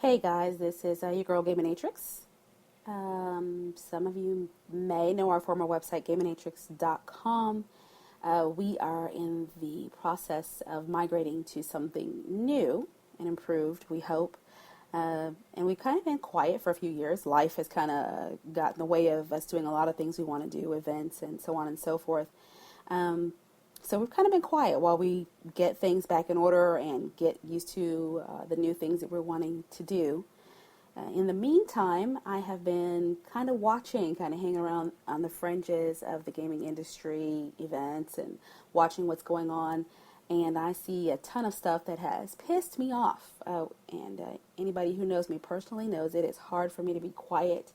Hey guys, this is your girl Gameinatrix. Some of you may know our former website, Gameinatrix.com. We are in the process of migrating to something new and improved, we hope. And we've kind of been quiet for a few years. Life has kind of got in the way of us doing a lot of things we want to do, events and so on and so forth. Um, so we've kind of been quiet while we get things back in order and get used to the new things that we're wanting to do. In the meantime, I have been kind of watching, kind of hanging around on the fringes of the gaming industry events and watching what's going on. And I see a ton of stuff that has pissed me off. And anybody who knows me personally knows it is hard for me to be quiet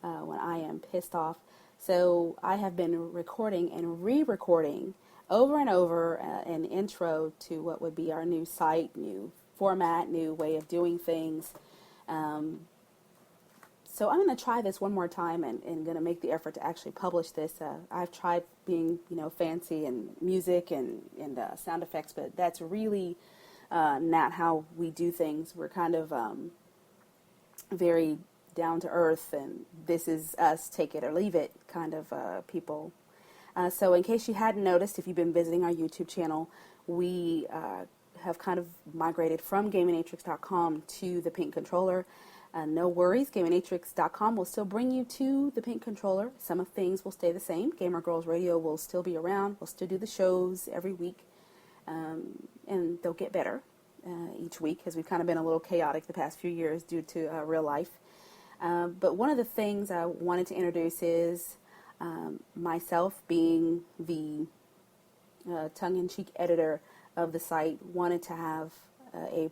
when I am pissed off. So I have been recording and re-recording over and over an intro to what would be our new site, new format, new way of doing things. So I'm going to try this one more time and going to make the effort to actually publish this. I've tried being, fancy and music and sound effects, but that's really not how we do things. We're kind of very down to earth, and this is us, take it or leave it kind of people. So in case you hadn't noticed, if you've been visiting our YouTube channel, we have kind of migrated from Gameinatrix.com to the pink controller. No worries, Gameinatrix.com will still bring you to the pink controller. Some of things will stay the same. Gamer Girls Radio will still be around. We'll still do the shows every week, and they'll get better each week, as we've kind of been a little chaotic the past few years due to real life. But one of the things I wanted to introduce is myself being the tongue-in-cheek editor of the site, wanted to have a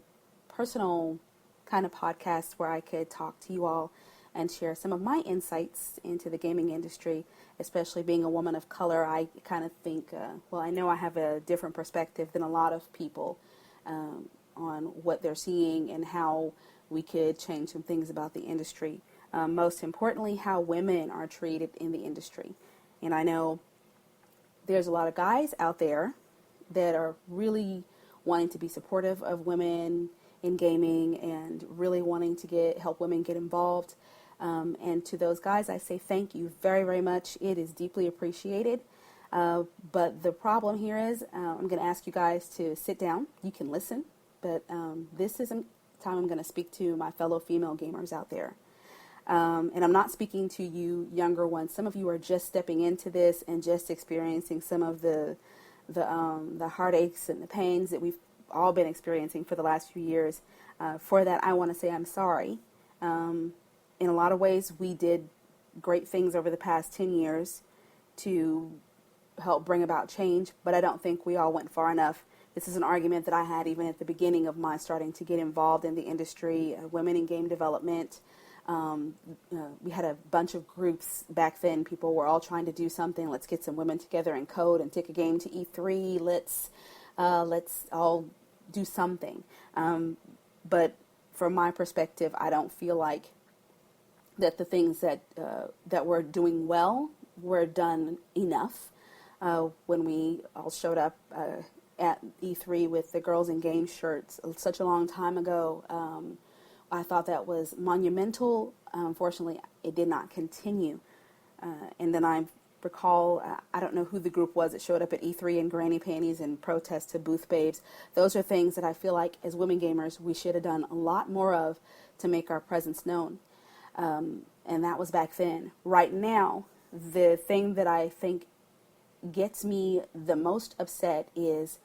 personal kind of podcast where I could talk to you all and share some of my insights into the gaming industry, especially being a woman of color. I kind of think, I know I have a different perspective than a lot of people on what they're seeing and how we could change some things about the industry. Most importantly, how women are treated in the industry. And I know there's a lot of guys out there that are really wanting to be supportive of women in gaming and really wanting to help women get involved. And to those guys, I say thank you very, very much. It is deeply appreciated. But the problem here is I'm going to ask you guys to sit down. You can listen, but this isn't time I'm going to speak to my fellow female gamers out there. And I'm not speaking to you younger ones. Some of you are just stepping into this and just experiencing some of the heartaches and the pains that we've all been experiencing for the last few years. For that, I want to say I'm sorry. In a lot of ways, we did great things over the past 10 years to help bring about change, but I don't think we all went far enough. This is an argument that I had even at the beginning of my starting to get involved in the industry, women in game development. We had a bunch of groups back then. People were all trying to do something. Let's get some women together and code and take a game to E3. Let's all do something. But from my perspective, I don't feel like that the things that we're doing well were done enough. When we all showed up at E3 with the Girls in Game shirts such a long time ago, I thought that was monumental. Unfortunately, it did not continue. And then I recall, I don't know who the group was that showed up at E3 in granny panties and protest to booth babes. Those are things that I feel like as women gamers we should have done a lot more of to make our presence known. And that was back then. Right now, the thing that I think gets me the most upset is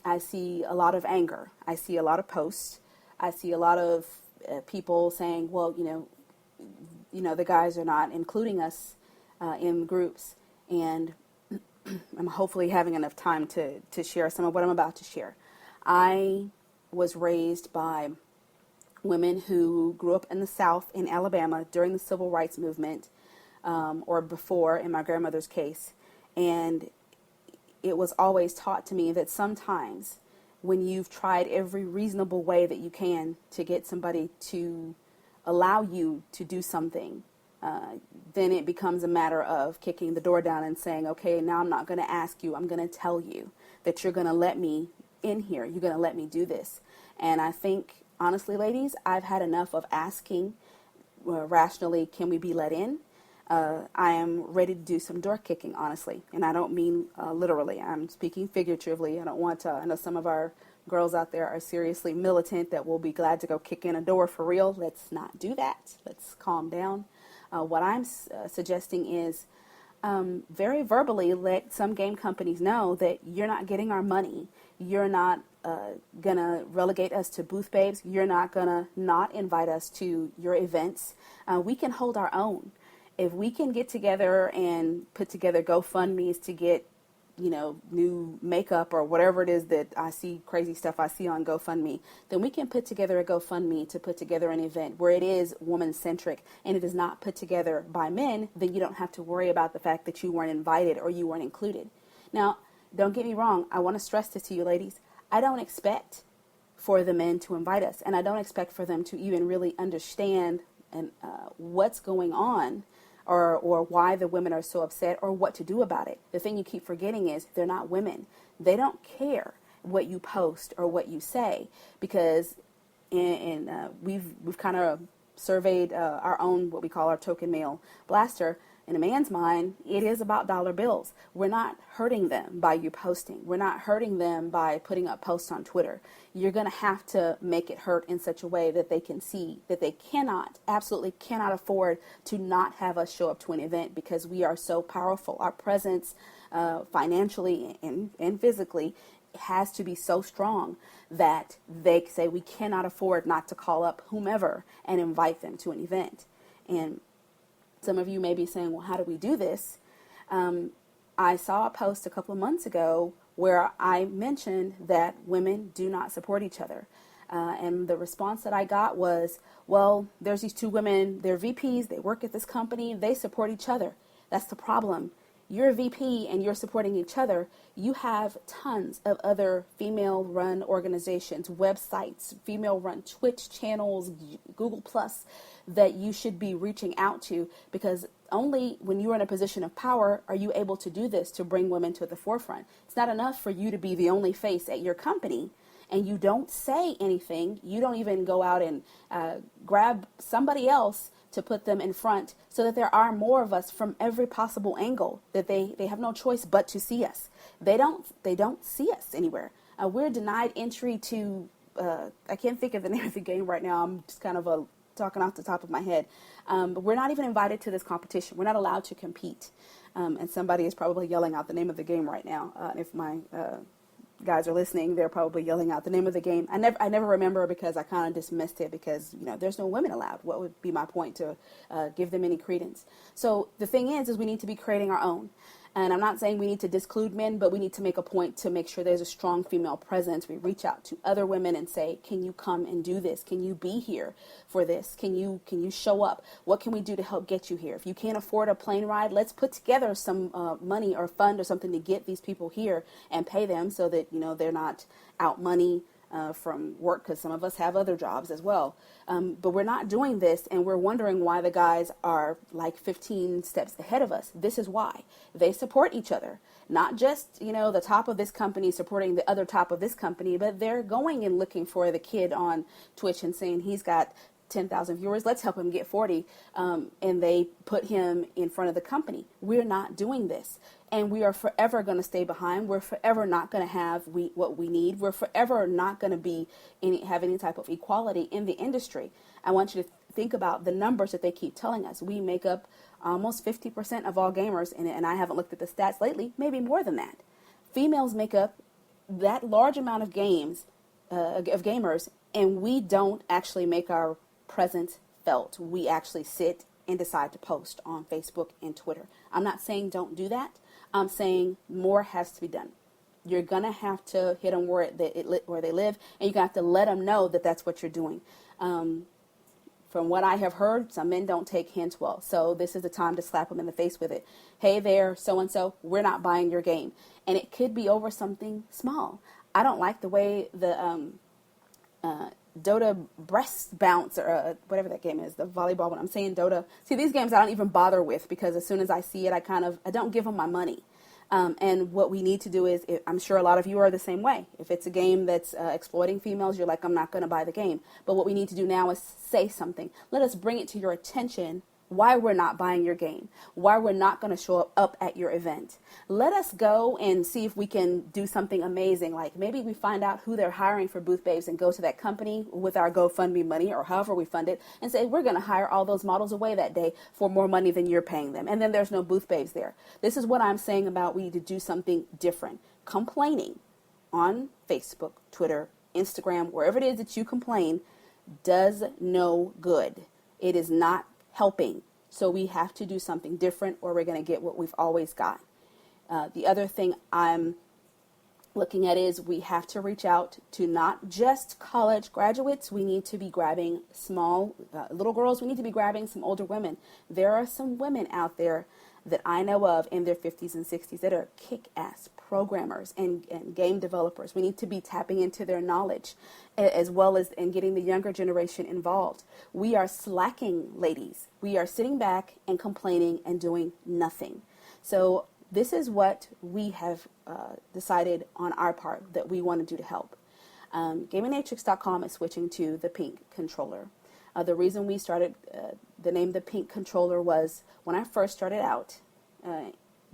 I see a lot of anger. I see a lot of posts. I see a lot of people saying, well, the guys are not including us in groups, and I'm hopefully having enough time to share some of what I'm about to share. I was raised by women who grew up in the South in Alabama during the Civil Rights Movement, or before, in my grandmother's case, and it was always taught to me that sometimes when you've tried every reasonable way that you can to get somebody to allow you to do something, then it becomes a matter of kicking the door down and saying, okay, now I'm not going to ask you, I'm going to tell you that you're going to let me in here, you're going to let me do this. And I think honestly, ladies, I've had enough of asking rationally, can we be let in? I am ready to do some door kicking, honestly. And I don't mean literally. I'm speaking figuratively. I don't want to, I know some of our girls out there are seriously militant that will be glad to go kick in a door for real. Let's not do that. Let's calm down. What I'm suggesting is very verbally let some game companies know that you're not getting our money. You're not going to relegate us to booth babes. You're not going to not invite us to your events. We can hold our own. If we can get together and put together GoFundMes to get, new makeup or whatever it is that I see, crazy stuff I see on GoFundMe, then we can put together a GoFundMe to put together an event where it is woman-centric and it is not put together by men. Then you don't have to worry about the fact that you weren't invited or you weren't included. Now, don't get me wrong. I want to stress this to you ladies. I don't expect for the men to invite us, and I don't expect for them to even really understand what's going on or why the women are so upset or what to do about it. The thing you keep forgetting is they're not women. They don't care what you post or what you say, because we've kind of surveyed our own, what we call our token male blaster. In a man's mind, it is about dollar bills. We're not hurting them by you posting. We're not hurting them by putting up posts on Twitter. You're going to have to make it hurt in such a way that they can see that they absolutely cannot afford to not have us show up to an event, because we are so powerful. Our presence financially and physically has to be so strong that they say we cannot afford not to call up whomever and invite them to an event. And some of you may be saying, well, how do we do this? I saw a post a couple of months ago where I mentioned that women do not support each other. And the response that I got was, well, there's these two women, they're VPs, they work at this company, they support each other. That's the problem. You're a VP and you're supporting each other. You have tons of other female-run organizations, websites, female-run Twitch channels, Google Plus, that you should be reaching out to, because only when you're in a position of power are you able to do this, to bring women to the forefront. It's not enough for you to be the only face at your company and you don't say anything. You don't even go out and grab somebody else to put them in front, so that there are more of us from every possible angle, that they have no choice but to see us. They don't see us anywhere. We're denied entry to, I can't think of the name of the game right now. I'm just kind of talking off the top of my head. But we're not even invited to this competition. We're not allowed to compete. And somebody is probably yelling out the name of the game right now. If my guys are listening, they're probably yelling out the name of the game. I never remember, because I kind of dismissed it, because there's no women allowed. What would be my point to give them any credence? So the thing is we need to be creating our own. And I'm not saying we need to disclude men, but we need to make a point to make sure there's a strong female presence. We reach out to other women and say, can you come and do this? Can you be here for this? Can you show up? What can we do to help get you here? If you can't afford a plane ride, let's put together some money or fund or something to get these people here and pay them, so that, they're not out money from work, because some of us have other jobs as well. But we're not doing this, and we're wondering why the guys are like 15 steps ahead of us. This is why. They support each other. Not just, the top of this company supporting the other top of this company, but they're going and looking for the kid on Twitch and saying he's got 10,000 viewers, let's help him get 40, and they put him in front of the company. We're not doing this, and we are forever going to stay behind. We're forever not going to have what we need. We're forever not going to have any type of equality in the industry. I want you to think about the numbers that they keep telling us. We make up almost 50% of all gamers, and I haven't looked at the stats lately, maybe more than that. Females make up that large amount of gamers, and we don't actually make our presence felt. We actually sit and decide to post on Facebook and Twitter. I'm not saying don't do that. I'm saying more has to be done. You're going to have to hit them where they live, and you're going to have to let them know that that's what you're doing. From what I have heard, some men don't take hints well. So this is the time to slap them in the face with it. Hey there, so-and-so, we're not buying your game. And it could be over something small. I don't like the way the Dota breast bounce, or whatever that game is, the volleyball one. I'm saying Dota. See, these games I don't even bother with, because as soon as I see it, I don't give them my money. And what we need to do is, I'm sure a lot of you are the same way. If it's a game that's exploiting females, you're like, I'm not going to buy the game. But what we need to do now is say something. Let us bring it to your attention why we're not buying your game, why we're not going to show up at your event. Let us go and see if we can do something amazing. Like maybe we find out who they're hiring for Booth Babes and go to that company with our GoFundMe money or however we fund it and say, we're going to hire all those models away that day for more money than you're paying them. And then there's no Booth Babes there. This is what I'm saying about we need to do something different. Complaining on Facebook, Twitter, Instagram, wherever it is that you complain does no good. It is not helping. So we have to do something different or we're going to get what we've always got. The other thing I'm looking at is we have to reach out to not just college graduates. We need to be grabbing small little girls. We need to be grabbing some older women. There are some women out there that I know of in their 50s and 60s that are kick-ass programmers and game developers. We need to be tapping into their knowledge as well as in getting the younger generation involved. We are slacking, ladies. We are sitting back and complaining and doing nothing. So this is what we have decided on our part that we want to do to help. Gameinatrix.com is switching to the pink controller. The reason we started the name the pink controller was when I first started out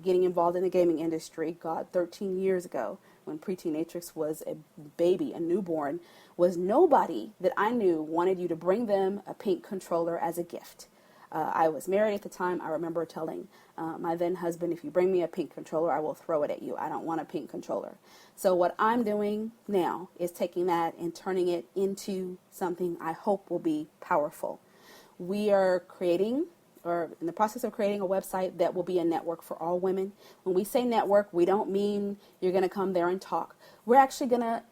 getting involved in the gaming industry, 13 years ago, when Preteenatrix was a baby, a newborn, was nobody that I knew wanted you to bring them a pink controller as a gift. I was married at the time. I remember telling my then husband, if you bring me a pink controller, I will throw it at you. I don't want a pink controller. So what I'm doing now is taking that and turning it into something I hope will be powerful. We are creating, or in the process of creating, a website that will be a network for all women. When we say network, we don't mean you're going to come there and talk. We're actually going to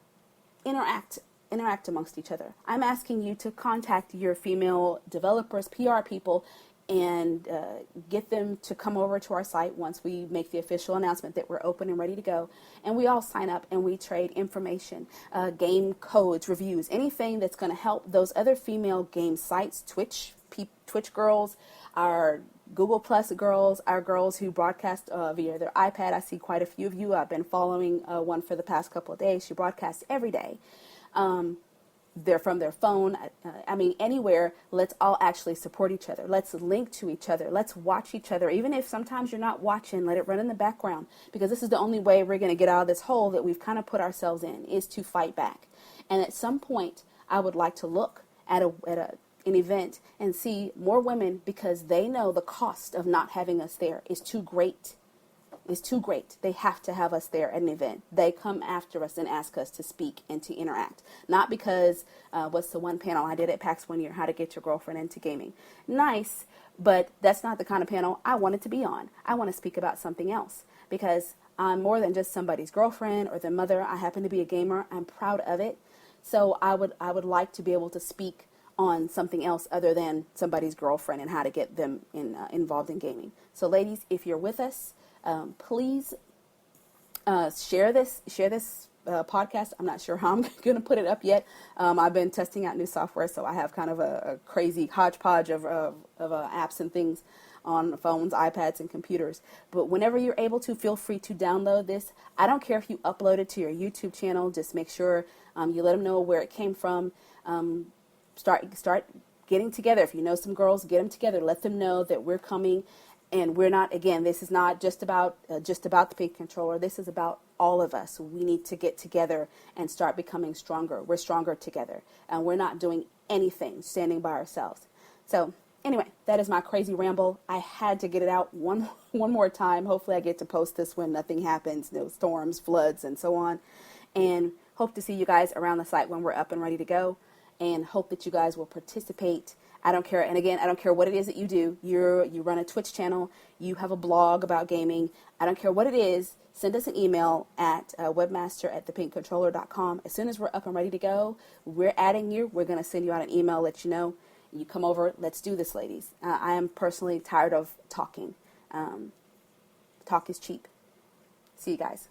interact amongst each other. I'm asking you to contact your female developers, PR people, and get them to come over to our site once we make the official announcement that we're open and ready to go. And we all sign up and we trade information, game codes, reviews, anything that's going to help those other female game sites, Twitch girls, our Google Plus girls, our girls who broadcast via their iPad. I see quite a few of you. I've been following one for the past couple of days. She broadcasts every day. They're from their phone. Anywhere. Let's all actually support each other. Let's link to each other. Let's watch each other. Even if sometimes you're not watching, let it run in the background, because this is the only way we're going to get out of this hole that we've kind of put ourselves in, is to fight back. And at some point, I would like to look at an event and see more women, because they know the cost of not having us there is too great. Is too great. They have to have us there at an event. They come after us and ask us to speak and to interact. Not because, what's the one panel I did at PAX one year, how to get your girlfriend into gaming. Nice, but that's not the kind of panel I wanted to be on. I want to speak about something else, because I'm more than just somebody's girlfriend or their mother. I happen to be a gamer. I'm proud of it. So I would like to be able to speak on something else other than somebody's girlfriend and how to get them involved in gaming. So ladies, if you're with us, please share this podcast. I'm not sure how I'm going to put it up yet. I've been testing out new software, so I have kind of a crazy hodgepodge of apps and things on phones, iPads, and computers. But whenever you're able to, feel free to download this. I don't care if you upload it to your YouTube channel. Just make sure you let them know where it came from. Start getting together. If you know some girls, get them together. Let them know that we're coming. And we're not, again, this is not just about the pink controller. This is about all of us. We need to get together and start becoming stronger. We're stronger together. And we're not doing anything standing by ourselves. So anyway, that is my crazy ramble. I had to get it out one more time. Hopefully I get to post this when nothing happens, no storms, floods, and so on. And hope to see you guys around the site when we're up and ready to go. And hope that you guys will participate. I don't care, and again, I don't care what it is that you do. You run a Twitch channel, you have a blog about gaming. I don't care what it is. Send us an email at webmaster@thepinkcontroller.com. As soon as we're up and ready to go, we're adding you. We're going to send you out an email, let you know. You come over. Let's do this, ladies. I am personally tired of talking. Talk is cheap. See you guys.